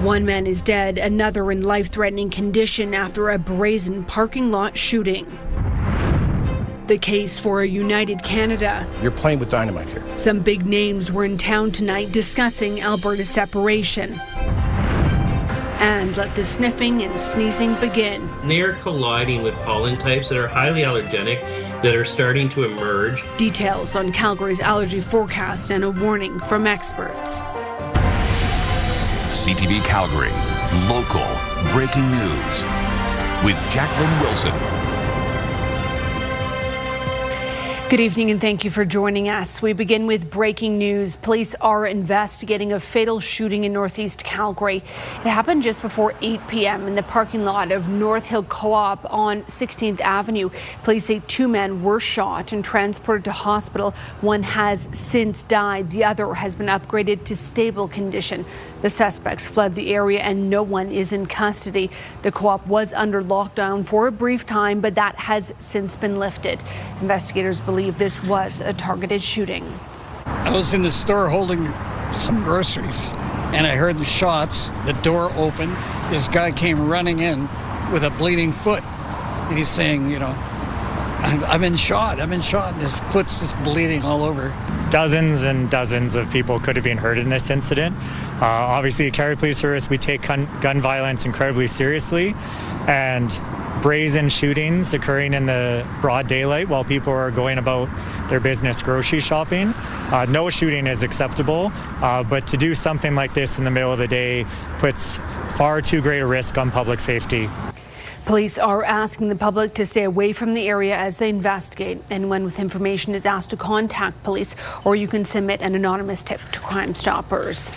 One man is dead, another in life-threatening condition after a brazen parking lot shooting. The case for a united Canada. You're playing with dynamite here. Some big names were in town tonight discussing Alberta's separation. And let the sniffing and sneezing begin. They are colliding with pollen types that are highly allergenic that are starting to emerge. Details on Calgary's allergy forecast and a warning from experts. CTV Calgary, local breaking news with Jacqueline Wilson. Good evening and thank you for joining us. We begin with breaking news. Police are investigating a fatal shooting in northeast Calgary. It happened just before 8 p.m. in the parking lot of North Hill Co-op on 16th Avenue. Police say 2 men were shot and transported to hospital. One has since died. The other has been upgraded to stable condition. The suspects fled the area and no one is in custody. The co-op was under lockdown for a brief time, but that has since been lifted. Investigators believe this was a targeted shooting. I was in the store holding some groceries and I heard the shots. The door opened. This guy came running in with a bleeding foot. And he's saying, I've been shot. And his foot's just bleeding all over. Dozens and dozens of people could have been hurt in this incident. Obviously, at Calgary Police Service, we take gun violence incredibly seriously, and brazen shootings occurring in the broad daylight while people are going about their business grocery shopping. No shooting is acceptable, but to do something like this in the middle of the day puts far too great a risk on public safety. Police are asking the public to stay away from the area as they investigate. Anyone with information is asked to contact police, or you can submit an anonymous tip to Crime Stoppers.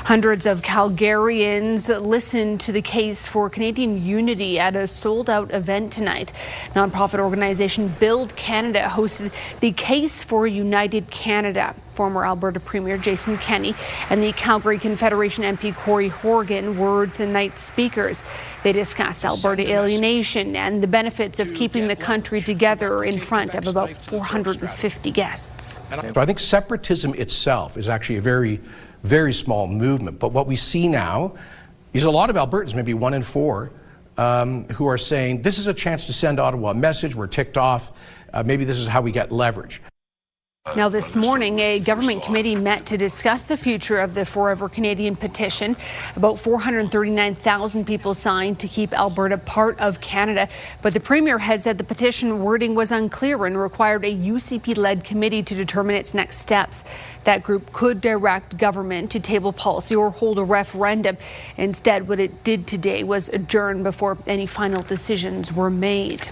Hundreds of Calgarians listened to the case for Canadian unity at a sold-out event tonight. Nonprofit organization Build Canada hosted the Case for a United Canada. Former Alberta Premier Jason Kenney and the Calgary Confederation MP Corey Horgan were the night's speakers. They discussed Alberta alienation and the benefits of keeping the country together in front of about 450 guests. So I think separatism itself is actually a very, very small movement. But what we see now is a lot of Albertans, maybe 1 in 4, who are saying this is a chance to send Ottawa a message. We're ticked off. Maybe this is how we get leverage. Now, this morning, a government committee met to discuss the future of the Forever Canadian petition. About 439,000 people signed to keep Alberta part of Canada. But the Premier has said the petition wording was unclear and required a UCP-led committee to determine its next steps. That group could direct government to table policy or hold a referendum. Instead, what it did today was adjourn before any final decisions were made.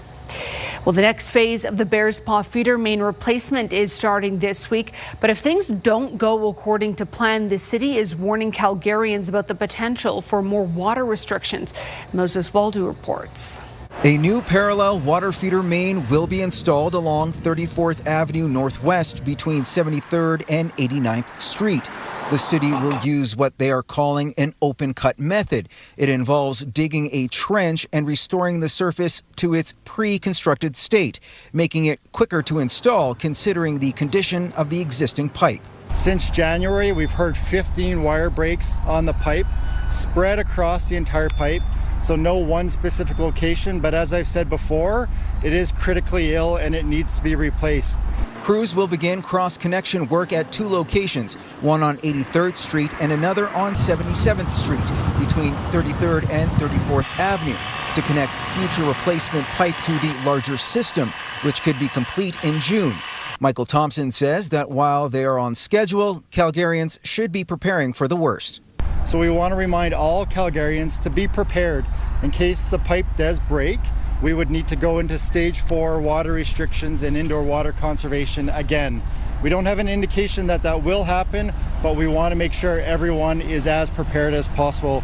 Well, the next phase of the Bears Paw feeder main replacement is starting this week. But if things don't go according to plan, the city is warning Calgarians about the potential for more water restrictions. Moses Waldo reports. A new parallel water feeder main will be installed along 34th Avenue Northwest between 73rd and 89th Street. The city will use what they are calling an open cut method. It involves digging a trench and restoring the surface to its pre-constructed state, making it quicker to install considering the condition of the existing pipe. Since January, we've heard 15 wire breaks on the pipe, spread across the entire pipe. So no one specific location, but as I've said before, it is critically ill and it needs to be replaced. Crews will begin cross-connection work at 2 locations, one on 83rd Street and another on 77th Street between 33rd and 34th Avenue to connect future replacement pipe to the larger system, which could be complete in June. Michael Thompson says that while they are on schedule, Calgarians should be preparing for the worst. So we want to remind all Calgarians to be prepared in case the pipe does break. We would need to go into stage 4 water restrictions and indoor water conservation again. We don't have an indication that that will happen, but we want to make sure everyone is as prepared as possible.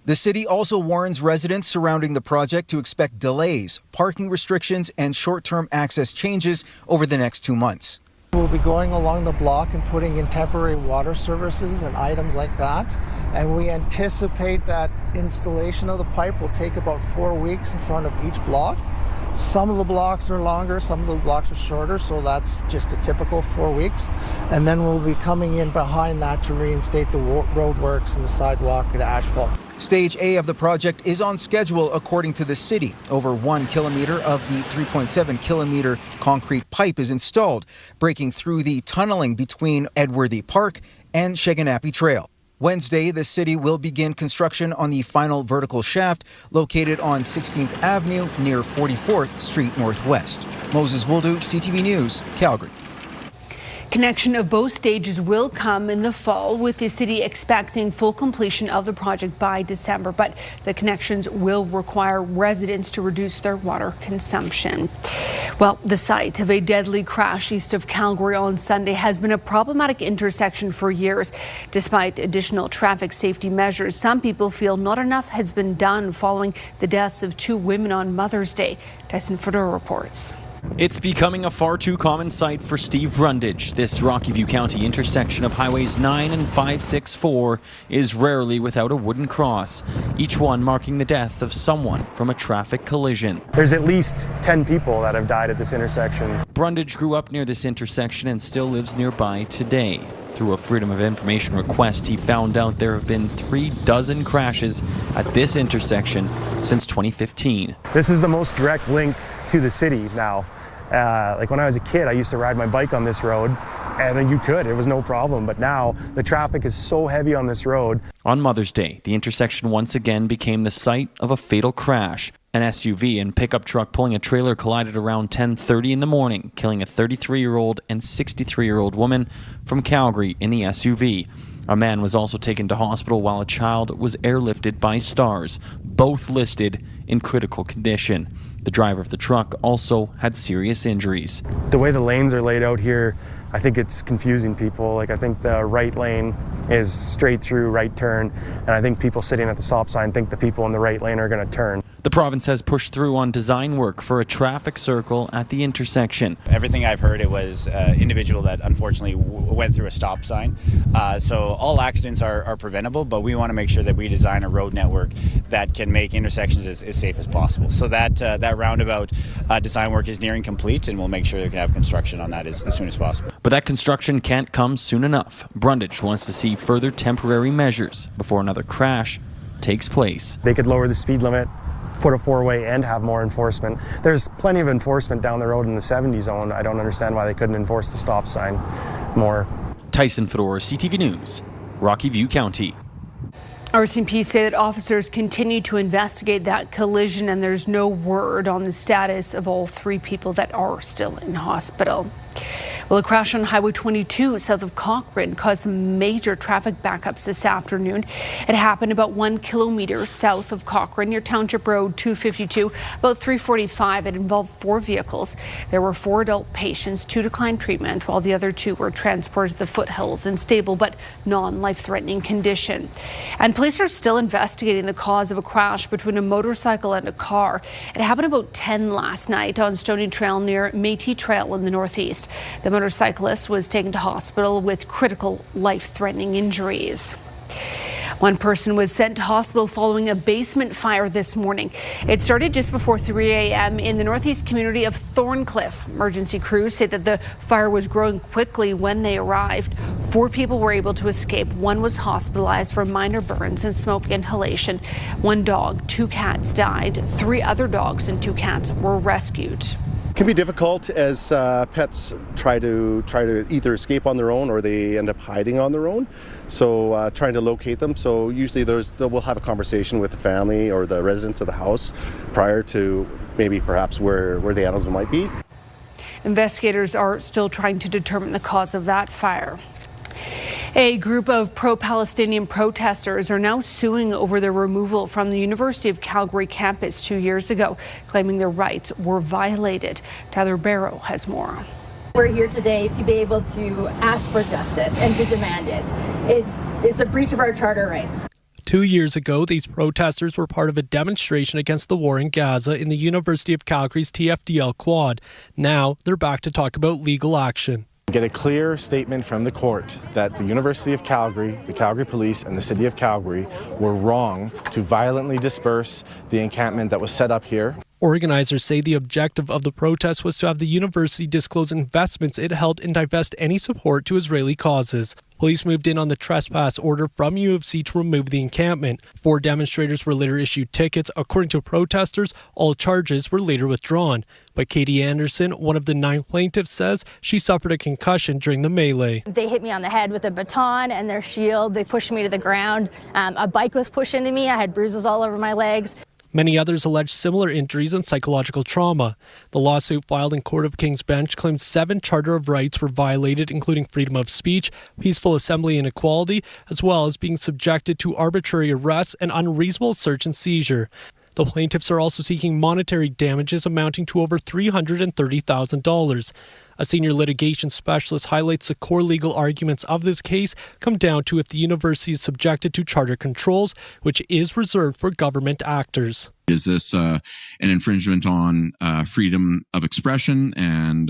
The city also warns residents surrounding the project to expect delays, parking restrictions, and short-term access changes over the next 2 months. We'll be going along the block and putting in temporary water services and items like that. And we anticipate that installation of the pipe will take about 4 weeks in front of each block. Some of the blocks are longer, some of the blocks are shorter, so that's just a typical 4 weeks. And then we'll be coming in behind that to reinstate the roadworks and the sidewalk and asphalt. Stage A of the project is on schedule according to the city. Over 1 kilometer of the 3.7 kilometer concrete pipe is installed, breaking through the tunneling between Edworthy Park and Shaganappi Trail. Wednesday, the city will begin construction on the final vertical shaft located on 16th Avenue near 44th Street Northwest. Moses Wildu, CTV News, Calgary. Connection of both stages will come in the fall, with the city expecting full completion of the project by December, but the connections will require residents to reduce their water consumption. Well, the site of a deadly crash east of Calgary on Sunday has been a problematic intersection for years. Despite additional traffic safety measures, some people feel not enough has been done following the deaths of 2 women on Mother's Day. Tyson Fedor reports. It's becoming a far too common sight for Steve Brundage. This Rocky View County intersection of Highways 9 and 564 is rarely without a wooden cross, each one marking the death of someone from a traffic collision. There's at least 10 people that have died at this intersection. Brundage grew up near this intersection and still lives nearby today. Through a Freedom of Information request, he found out there have been 36 crashes at this intersection since 2015. This is the most direct link to the city now. Like when I was a kid, I used to ride my bike on this road, and it was no problem. But now the traffic is so heavy on this road. On Mother's Day, the intersection once again became the site of a fatal crash. An SUV and pickup truck pulling a trailer collided around 10:30 in the morning, killing a 33-year-old and 63-year-old woman from Calgary in the SUV. A man was also taken to hospital while a child was airlifted by Stars, both listed in critical condition. The driver of the truck also had serious injuries. The way the lanes are laid out here, I think it's confusing people. Like, I think the right lane is straight through, right turn, and I think people sitting at the stop sign think the people in the right lane are going to turn. The province has pushed through on design work for a traffic circle at the intersection. Everything I've heard, it was an individual that unfortunately went through a stop sign. So all accidents are preventable, but we want to make sure that we design a road network that can make intersections as safe as possible. So that roundabout design work is nearing complete, and we'll make sure we can have construction on that as soon as possible. But that construction can't come soon enough. Brundage wants to see further temporary measures before another crash takes place. They could lower the speed limit, put a 4-way, and have more enforcement. There's plenty of enforcement down the road in the 70 zone. I don't understand why they couldn't enforce the stop sign more. Tyson Fedor, CTV News, Rocky View County. RCMP say that officers continue to investigate that collision, and there's no word on the status of all 3 people that are still in hospital. Well, a crash on Highway 22 south of Cochrane caused some major traffic backups this afternoon. It happened about 1 kilometer south of Cochrane near Township Road 252, about 3:45. It involved 4 vehicles. There were 4 adult patients. 2 declined treatment, while the other 2 were transported to the foothills in stable but non-life-threatening condition. And police are still investigating the cause of a crash between a motorcycle and a car. It happened about 10 last night on Stony Trail near Métis Trail in the northeast. The motorcyclist was taken to hospital with critical life-threatening injuries. 1 person was sent to hospital following a basement fire this morning. It started just before 3 a.m. in the northeast community of Thorncliffe. Emergency crews say that the fire was growing quickly when they arrived. 4 people were able to escape. 1 was hospitalized for minor burns and smoke inhalation. 1 dog, 2 cats died. 3 other dogs and 2 cats were rescued. It can be difficult as pets try to either escape on their own or they end up hiding on their own. So trying to locate them. So usually we'll have a conversation with the family or the residents of the house prior to maybe perhaps where the animals might be. Investigators are still trying to determine the cause of that fire. A group of pro-Palestinian protesters are now suing over their removal from the University of Calgary campus 2 years ago, claiming their rights were violated. Tyler Barrow has more. We're here today to be able to ask for justice and to demand it. It's a breach of our charter rights. 2 years ago, these protesters were part of a demonstration against the war in Gaza in the University of Calgary's TFDL quad. Now they're back to talk about legal action. Get a clear statement from the court that the University of Calgary, the Calgary Police, and the City of Calgary were wrong to violently disperse the encampment that was set up here. Organizers say the objective of the protest was to have the university disclose investments it held and divest any support to Israeli causes. Police moved in on the trespass order from U of C to remove the encampment. 4 demonstrators were later issued tickets. According to protesters, all charges were later withdrawn. But Katie Anderson, one of the 9 plaintiffs, says she suffered a concussion during the melee. They hit me on the head with a baton and their shield. They pushed me to the ground. A bike was pushed into me. I had bruises all over my legs. Many others alleged similar injuries and psychological trauma. The lawsuit filed in Court of King's Bench claims 7 Charter of Rights were violated, including freedom of speech, peaceful assembly and equality, as well as being subjected to arbitrary arrests and unreasonable search and seizure. The plaintiffs are also seeking monetary damages amounting to over $330,000. A senior litigation specialist highlights the core legal arguments of this case come down to if the university is subjected to charter controls, which is reserved for government actors. Is this an infringement on freedom of expression and,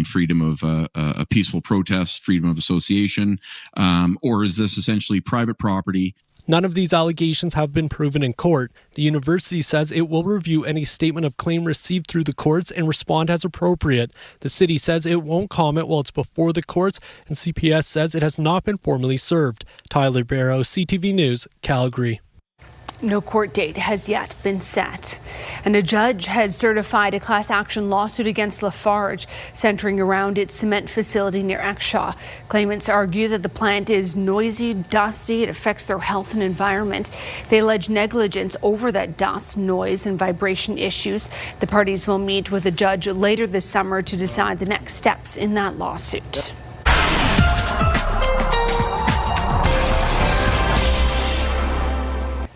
freedom of a peaceful protest, freedom of association, or is this essentially private property? None of these allegations have been proven in court. The university says it will review any statement of claim received through the courts and respond as appropriate. The city says it won't comment while it's before the courts, and CPS says it has not been formally served. Tyler Barrow, CTV News, Calgary. No court date has yet been set. And a judge has certified a class action lawsuit against Lafarge, centering around its cement facility near Exshaw. Claimants argue that the plant is noisy, dusty, it affects their health and environment. They allege negligence over that dust, noise, and vibration issues. The parties will meet with a judge later this summer to decide the next steps in that lawsuit.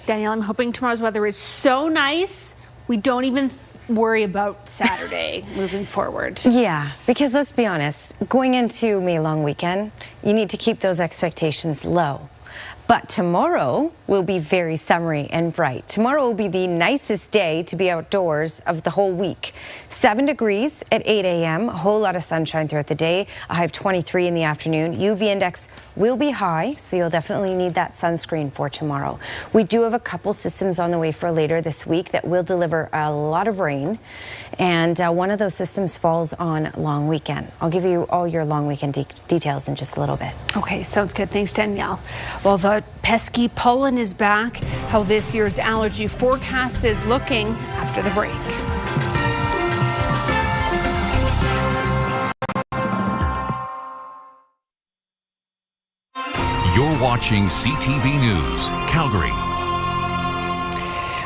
Danielle, I'm hoping tomorrow's weather is so nice we don't even worry about Saturday moving forward. Yeah, because let's be honest, going into May long weekend, you need to keep those expectations low. But tomorrow will be very summery and bright. Tomorrow will be the nicest day to be outdoors of the whole week. 7 degrees at 8 a.m., a whole lot of sunshine throughout the day, a high of 23 in the afternoon. UV index will be high, so you'll definitely need that sunscreen for tomorrow. We do have a couple systems on the way for later this week that will deliver a lot of rain, and one of those systems falls on long weekend. I'll give you all your long weekend details in just a little bit. Okay, sounds good. Thanks, Danielle. Well, the pesky pollen is back. How this year's allergy forecast is looking after the break. You're watching CTV News, Calgary.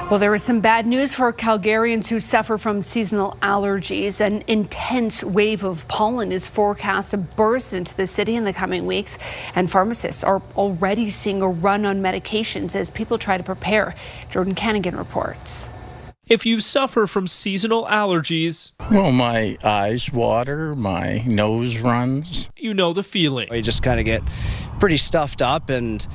Well, there is some bad news for Calgarians who suffer from seasonal allergies. An intense wave of pollen is forecast to burst into the city in the coming weeks, and pharmacists are already seeing a run on medications as people try to prepare. Jordan Canigan reports. If you suffer from seasonal allergies, well, my eyes water, my nose runs. You know the feeling. You just kind of get pretty stuffed up and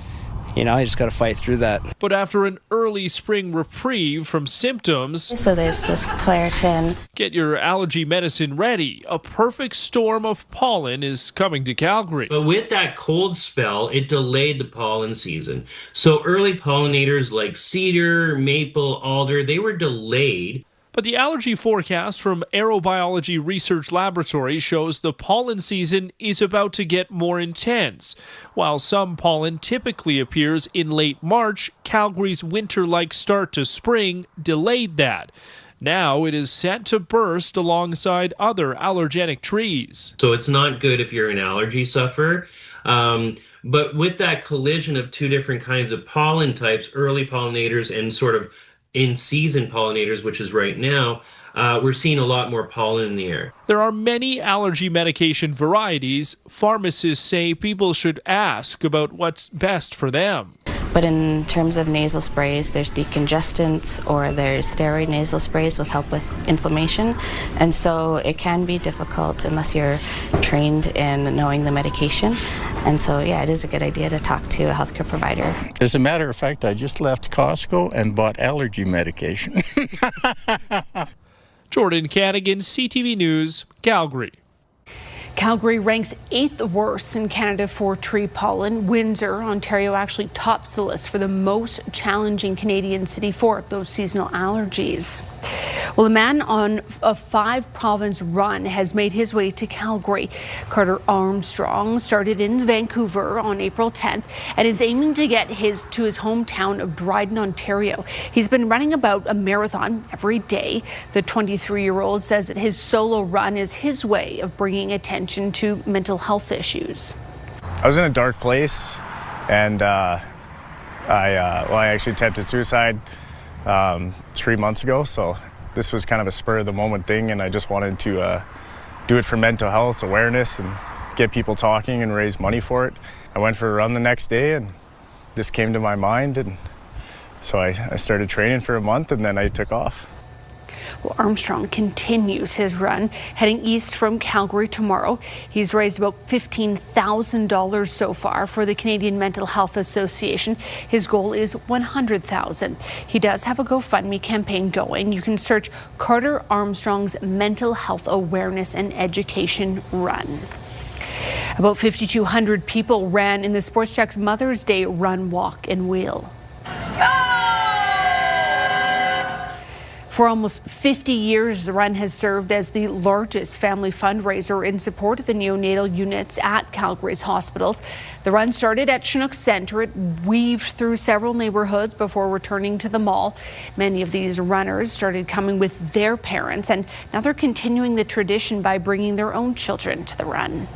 you just got to fight through that. But after an early spring reprieve from symptoms, so there's this Claritin. Get your allergy medicine ready. A perfect storm of pollen is coming to Calgary. But with that cold spell, it delayed the pollen season. So early pollinators like cedar, maple, alder, they were delayed. But the allergy forecast from Aerobiology Research Laboratory shows the pollen season is about to get more intense. While some pollen typically appears in late March, Calgary's winter-like start to spring delayed that. Now it is set to burst alongside other allergenic trees. So it's not good if you're an allergy sufferer. But with that collision of two different kinds of pollen types, early pollinators and sort of in-season pollinators, which is right now, we're seeing a lot more pollen in the air. There are many allergy medication varieties. Pharmacists say people should ask about what's best for them. But in terms of nasal sprays, there's decongestants or there's steroid nasal sprays with help with inflammation. And so it can be difficult unless you're trained in knowing the medication. And so, yeah, it is a good idea to talk to a healthcare provider. As a matter of fact, I just left Costco and bought allergy medication. Jordan Canigan, CTV News, Calgary. Calgary ranks 8th worst in Canada for tree pollen. Windsor, Ontario actually tops the list for the most challenging Canadian city for those seasonal allergies. Well, a man on a 5-province run has made his way to Calgary. Carter Armstrong started in Vancouver on April 10th and is aiming to get to his hometown of Dryden, Ontario. He's been running about a marathon every day. The 23-year-old says that his solo run is his way of bringing attention to mental health issues. I was in a dark place, and I actually attempted suicide 3 months ago, so this was kind of a spur of the moment thing, and I just wanted to do it for mental health awareness and get people talking and raise money for it. I went for a run the next day, and this came to my mind, and so I started training for a month, and then I took off. Well, Armstrong continues his run, heading east from Calgary tomorrow. He's raised about $15,000 so far for the Canadian Mental Health Association. His goal is $100,000. He does have a GoFundMe campaign going. You can search Carter Armstrong's Mental Health Awareness and Education Run. About 5,200 people ran in the Sports Checks Mother's Day Run, Walk and Wheel. For almost 50 years, the run has served as the largest family fundraiser in support of the neonatal units at Calgary's hospitals. The run started at Chinook Centre. It weaved through several neighborhoods before returning to the mall. Many of these runners started coming with their parents, and now they're continuing the tradition by bringing their own children to the run.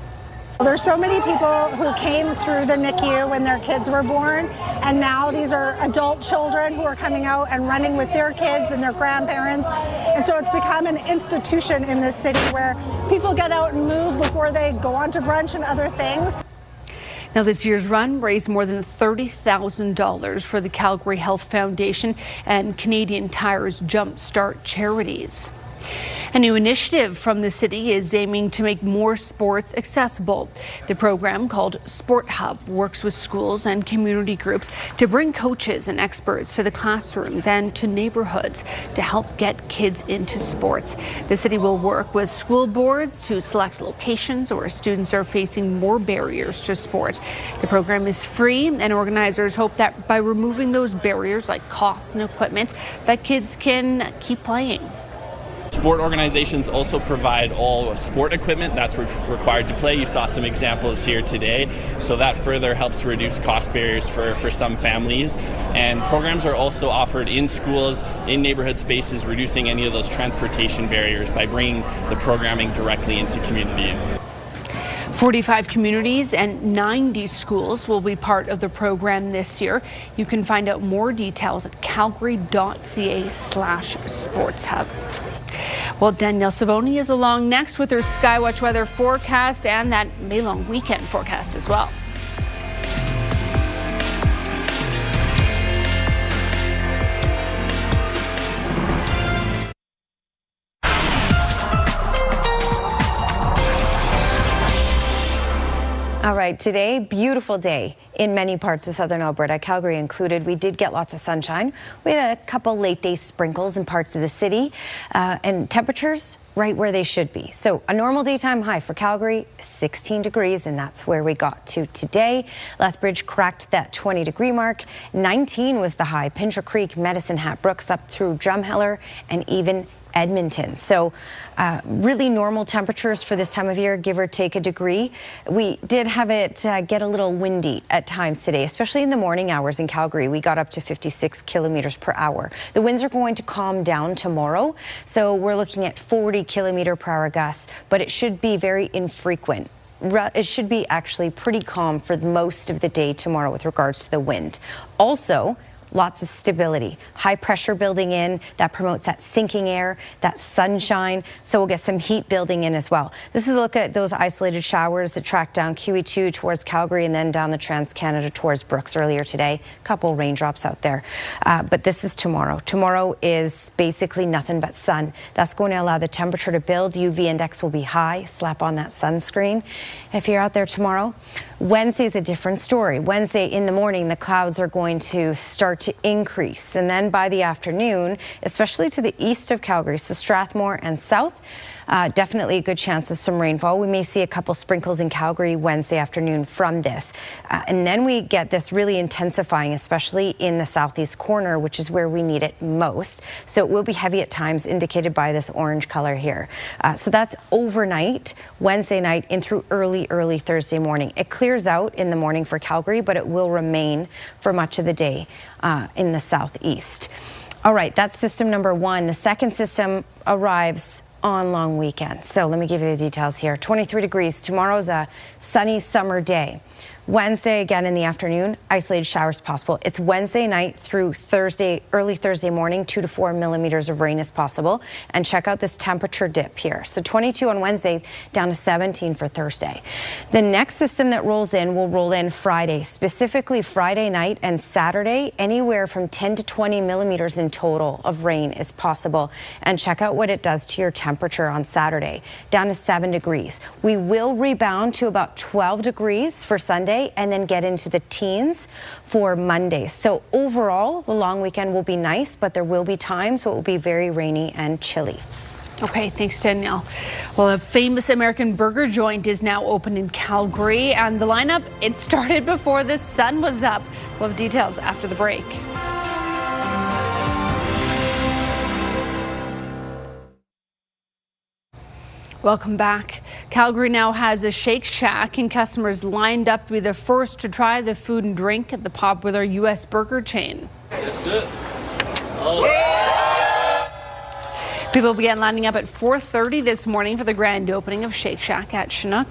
There's so many people who came through the NICU when their kids were born, and now these are adult children who are coming out and running with their kids and their grandparents. And so it's become an institution in this city where people get out and move before they go on to brunch and other things. Now, this year's run raised more than $30,000 for the Calgary Health Foundation and Canadian Tire's Jumpstart charities. A new initiative from the city is aiming to make more sports accessible. The program, called Sport Hub, works with schools and community groups to bring coaches and experts to the classrooms and to neighborhoods to help get kids into sports. The city will work with school boards to select locations where students are facing more barriers to sport. The program is free, and organizers hope that by removing those barriers like costs and equipment, that kids can keep playing. Sport organizations also provide all sport equipment that's required to play. You saw some examples here today, so that further helps reduce cost barriers for some families. And programs are also offered in schools, in neighborhood spaces, reducing any of those transportation barriers by bringing the programming directly into community. 45 communities and 90 schools will be part of the program this year. You can find out more details at calgary.ca/sportshub. Well, Danielle Savoni is along next with her Skywatch weather forecast and that May-long weekend forecast as well. All right, today, beautiful day in many parts of southern Alberta, Calgary included. We did get lots of sunshine. We had a couple late day sprinkles in parts of the city, and temperatures right where they should be. So a normal daytime high for Calgary, 16 degrees, and that's where we got to today. Lethbridge cracked that 20-degree mark. 19 was the high. Pincher Creek, Medicine Hat, Brooks up through Drumheller, and even Edmonton. So really normal temperatures for this time of year, give or take a degree. We did have it get a little windy at times today, especially in the morning hours in Calgary. We got up to 56 kilometers per hour. The winds are going to calm down tomorrow, so we're looking at 40 kilometer per hour gusts, but it should be very infrequent. It should be actually pretty calm for most of the day tomorrow with regards to the wind. Also, lots of stability, high pressure building in that promotes that sinking air, that sunshine, so we'll get some heat building in as well. This is a look at those isolated showers that track down QE2 towards Calgary and then down the Trans-Canada towards Brooks earlier today. A couple raindrops out there, but this is tomorrow. Tomorrow is basically nothing but sun. That's going to allow the temperature to build. UV index will be high. Slap on that sunscreen if you're out there tomorrow. Wednesday is a different story. Wednesday in the morning, the clouds are going to start to increase, and then by the afternoon, especially to the east of Calgary, so Strathmore and south, definitely a good chance of some rainfall. We may see a couple sprinkles in Calgary Wednesday afternoon from this. And then we get this really intensifying, especially in the southeast corner, which is where we need it most. So it will be heavy at times, indicated by this orange color here. So that's overnight, Wednesday night in through early Thursday morning. It clears out in the morning for Calgary, but it will remain for much of the day in the southeast. All right, that's system number one. The second system arrives on long weekend. So let me give you the details here. 23 degrees. Tomorrow's a sunny summer day. Wednesday, again in the afternoon, isolated showers possible. It's Wednesday night through Thursday, early Thursday morning, 2 to 4 millimeters of rain is possible. And check out this temperature dip here. So 22 on Wednesday, down to 17 for Thursday. The next system that rolls in will roll in Friday, specifically Friday night and Saturday. Anywhere from 10 to 20 millimeters in total of rain is possible. And check out what it does to your temperature on Saturday, down to 7 degrees. We will rebound to about 12 degrees for Sunday, and then get into the teens for Monday. So overall, the long weekend will be nice, but there will be times where it will be very rainy and chilly. Okay, thanks, Danielle. Well, a famous American burger joint is now open in Calgary, and the lineup, it started before the sun was up. We'll have details after the break. Welcome back. Calgary now has a Shake Shack, and customers lined up to be the first to try the food and drink at the popular U.S. burger chain. People began lining up at 4:30 this morning for the grand opening of Shake Shack at Chinook.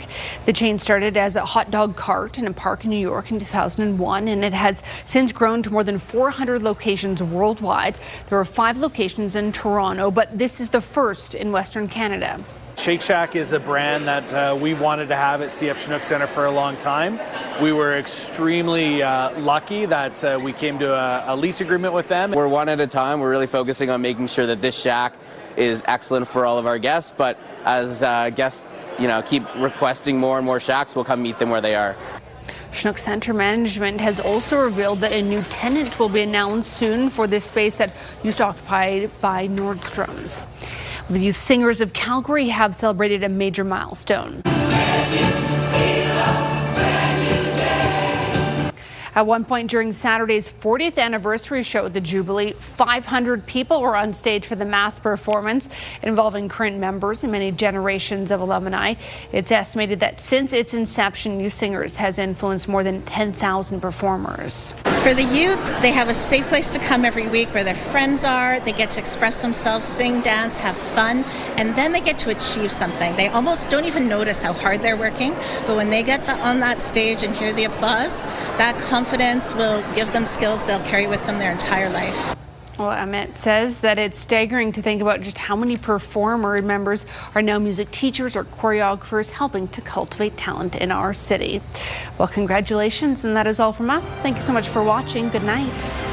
The chain started as a hot dog cart in a park in New York in 2001, and it has since grown to more than 400 locations worldwide. There are 5 locations in Toronto, but this is the first in Western Canada. Shake Shack is a brand that we wanted to have at CF Chinook Centre for a long time. We were extremely lucky that we came to a lease agreement with them. We're one at a time. We're really focusing on making sure that this shack is excellent for all of our guests, but as guests keep requesting more and more shacks, we'll come meet them where they are. Chinook Centre management has also revealed that a new tenant will be announced soon for this space that used to be occupied by Nordstrom's. The Youth Singers of Calgary have celebrated a major milestone. At one point during Saturday's 40th anniversary show at the Jubilee, 500 people were on stage for the mass performance involving current members and many generations of alumni. It's estimated that since its inception, Youth Singers has influenced more than 10,000 performers. For the youth, they have a safe place to come every week where their friends are. They get to express themselves, sing, dance, have fun, and then they get to achieve something. They almost don't even notice how hard they're working, but when they get on that stage and hear the applause, that confidence will give them skills they'll carry with them their entire life. Well, Amit says that it's staggering to think about just how many performer members are now music teachers or choreographers helping to cultivate talent in our city. Well, congratulations, and that is all from us. Thank you so much for watching. Good night.